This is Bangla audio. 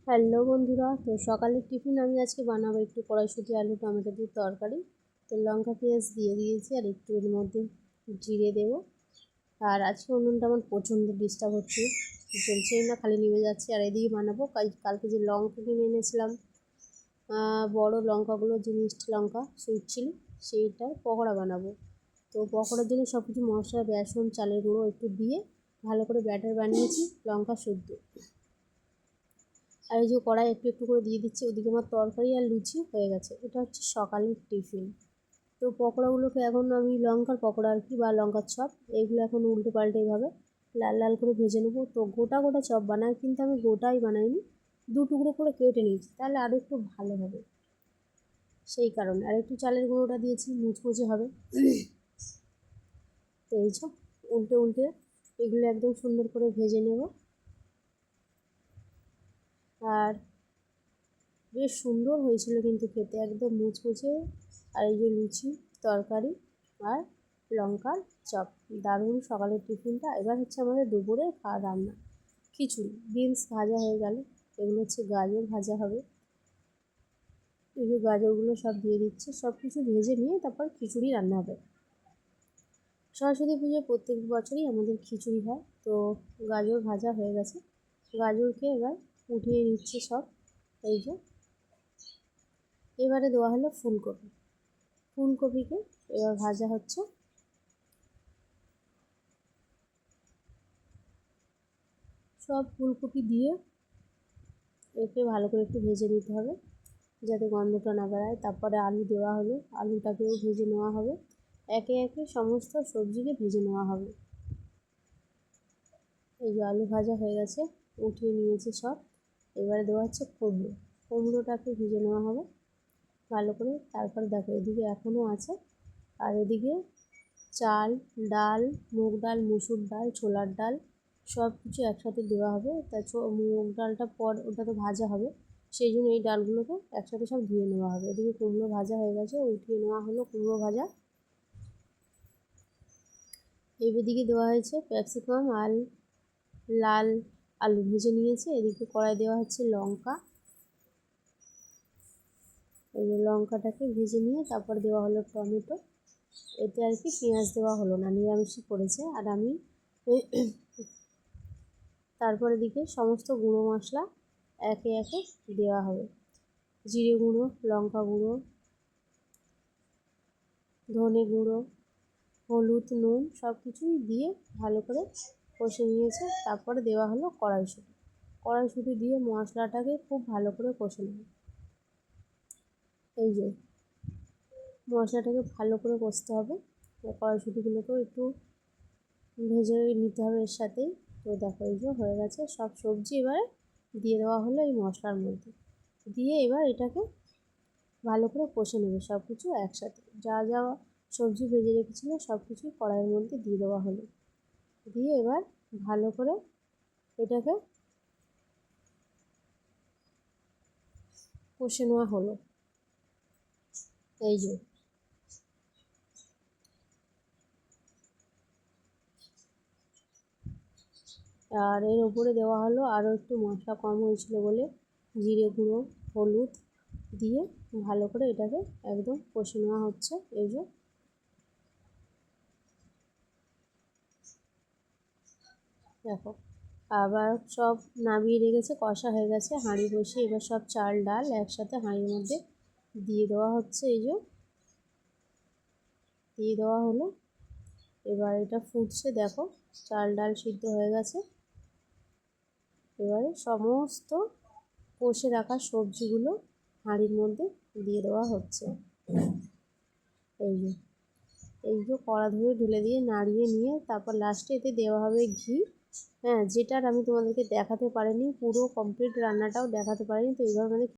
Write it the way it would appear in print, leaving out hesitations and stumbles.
হ্যালো বন্ধুরা, তো সকালের টিফিন আমি আজকে বানাবো একটু কড়াইশুঁটি আলু টমেটো দিয়ে তরকারি। তো লঙ্কা পেঁয়াজ দিয়ে দিয়েছি আর একটু এর মধ্যে জিরে দেবো। আর আজকে উনুনটা আমার প্রচণ্ড ডিস্টার্ব হচ্ছে, জ্বলছেই না, খালি নিভে যাচ্ছে। আর এদিকে বানাবো কালকে যে লঙ্কা কিনে এনেছিলাম, বড় লঙ্কাগুলো, যে মিষ্টি লঙ্কা সুইট চিলি, সেইটার পকোড়া বানাবো। তো পকোড়ার জন্য সব কিছু মশলা, বেসন, চালের গুঁড়ো একটু দিয়ে ভালো করে ব্যাটার বানিয়েছি, লঙ্কা শুদ্ধ। আর এই যে কড়াই একটু একটু করে দিয়ে দিচ্ছি। ওদিকে আমার তরকারি আর লুচি হয়ে গেছে। এটা হচ্ছে সকালের টিফিন। তো পকোড়াগুলোকে এখন আমি লঙ্কার পকোড়া আর কি, বা লঙ্কার চপ, এইগুলো এখন উল্টে পাল্টে এইভাবে লাল লাল করে ভেজে নেবো। তো গোটা গোটা চপ বানাই, কিন্তু আমি গোটাই বানাইনি, দু টুকরো করে কেটে নিয়েছি, তাহলে আরও একটু ভালো হবে, সেই কারণে। আর একটু চালের গুঁড়োটা দিয়েছি, মুচমুচে হবে। তো এই সব উল্টে উল্টে এগুলো একদম সুন্দর করে ভেজে নেব। আর বেশ সুন্দর হয়েছিল কিন্তু খেতে, একদম মুচমুচে। আর এই যে লুচি, তরকারি আর লঙ্কার চপ, দারুণ সকালের টিফিনটা। এবার হচ্ছে আমাদের দুপুরে খাওয়া রান্না। খিচুড়ি, বিনস ভাজা হয়ে গেল, এগুলো হচ্ছে গাজর ভাজা হবে। এই যে গাজরগুলো সব দিয়ে দিচ্ছে, সব কিছু ভেজে নিয়ে তারপর খিচুড়ি রান্না হবে। সরস্বতী পুজোয় প্রত্যেক বছরই আমাদের খিচুড়ি হয়। তো গাজর ভাজা হয়ে গেছে, গাজরকে এবার উঠিয়ে নিচ্ছে সব। এই যে এবারে দেওয়া হলো ফুলকপি, ফুলকপিকে এবার ভাজা হচ্ছে। সব ফুলকপি দিয়ে একে ভালো করে একটু ভেজে নিতে হবে, যাতে গন্ধটা না বেরায়। তারপরে আলু দেওয়া হলো, আলুটাকেও ভেজে নেওয়া হবে। একে একে সমস্ত সবজিকে ভেজে নেওয়া হবে। এই যে আলু ভাজা হয়ে গেছে, উঠিয়ে নিয়েছে সব। এবারে দেওয়া হচ্ছে কুমড়ো, কুমড়োটাকে ভেজে নেওয়া হবে ভালো করে। তারপরে দেখো এদিকে এখনও আছে। আর এদিকে চাল, ডাল, মুগ ডাল, মুসুর ডাল, ছোলার ডাল, সব কিছু একসাথে দেওয়া হবে। তা মুগ ডালটা পর, ওটা তো ভাজা হবে, সেই জন্য এই ডালগুলোকে একসাথে সব ধুয়ে নেওয়া হবে। এদিকে কুমড়ো ভাজা হয়ে গেছে, উঠিয়ে নেওয়া হলো কুমড়ো ভাজা। এদিকে দেওয়া হয়েছে ক্যাপসিকাম আর লাল আলু ভেজে নিয়েছে। এদিকে কড়াই দেওয়া হচ্ছে লঙ্কা, এই যে লঙ্কাটাকে ভেজে নিয়ে তারপর দেওয়া হলো টমেটো। এতে আর কি পেঁয়াজ দেওয়া হলো না, নিরামিষই করেছে। আর আমি তারপর এদিকে সমস্ত গুঁড়ো মশলা একে একে দেওয়া হবে। জিরে গুঁড়ো, লঙ্কা গুঁড়ো, ধনে গুঁড়ো, হলুদ, নুন, সব কিছুই দিয়ে ভালো করে কষে নিয়েছে। তারপরে দেওয়া হলো কড়াইশুঁটি, কড়াইশুঁটি দিয়ে মশলাটাকে খুব ভালো করে কষে নেব। এই যে মশলাটাকে ভালো করে কষতে হবে, কড়াইশুঁটিগুলোকেও একটু ভেজে নিতে হবে এর সাথেই। তো দেখো এই যে হয়ে গেছে, সব সবজি এবারে দিয়ে দেওয়া হলো এই মশলার মধ্যে। দিয়ে এবার এটাকে ভালো করে কষে নেবে সব কিছু একসাথে। যা যা সবজি ভেজে রেখেছিলো সব কিছুই কড়াইয়ের মধ্যে দিয়ে দেওয়া হলো। দিয়ে এবার ভালো করে এটাকে কষে নেওয়া হলো। এই যে আর এর ওপরে দেওয়া হলো আরও একটু মশলা কম হয়েছিল বলে জিরে গুঁড়ো, হলুদ দিয়ে ভালো করে এটাকে একদম কষে নেওয়া হচ্ছে। এই যে দেখো আবার সব নামিয়ে রেখেছে, কষা হয়ে গেছে, হাঁড়ি বসিয়ে এবার সব চাল ডাল একসাথে হাঁড়ির মধ্যে দিয়ে দেওয়া হচ্ছে। এই যে দিয়ে দেওয়া হলো। এবার এটা ফুটছে, দেখো চাল ডাল সিদ্ধ হয়ে গেছে। এবারে সমস্ত কষে রাখা সবজিগুলো হাঁড়ির মধ্যে দিয়ে দেওয়া হচ্ছে। এই যে কড়া ধরে ঢেলে দিয়ে নাড়িয়ে নিয়ে তারপর লাস্টে এতে দেওয়া হবে ঘি। হ্যাঁ, যেটার আমি তোমাদেরকে দেখাতে পারিনি, পুরো কমপ্লিট রান্নাটাও দেখাতে পারিনি। তো এইভাবে